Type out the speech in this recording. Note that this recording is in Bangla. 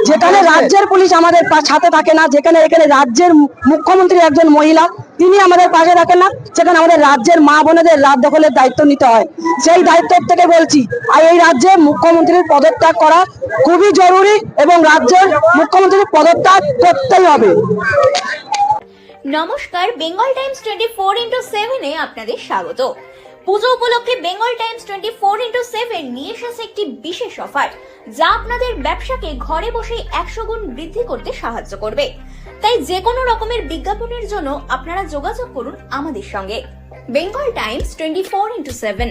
যেখানে রাজ্যের পুলিশ আমাদের সাথে থাকে না, যেখানে এখানে রাজ্যের মুখ্যমন্ত্রী একজন মহিলা তিনি আমাদের পাশে থাকেন না, সেখানে আমাদের রাজ্যের মা বোনেদের রাত দখলের দায়িত্ব নিতে হয়। সেই দায়িত্বের থেকে বলছি, আর এই রাজ্যে মুখ্যমন্ত্রীর পদত্যাগ করা খুবই জরুরি এবং রাজ্যের মুখ্যমন্ত্রীর পদত্যাগ করতেই হবে। নমস্কার, বেঙ্গল টাইমস 24x7 এ আপনাদের স্বাগত। পুজো উপলক্ষে বেঙ্গল টাইমস 24x7 নিয়ে এসেছে একটি বিশেষ অফার, যা আপনাদের ব্যবসাকে ঘরে বসে 100 গুণ বৃদ্ধি করতে সাহায্য করবে। তাই যে কোনো রকমের বিজ্ঞাপনের জন্য আপনারা যোগাযোগ করুন আমাদের সঙ্গে। Bengal Times 24x7।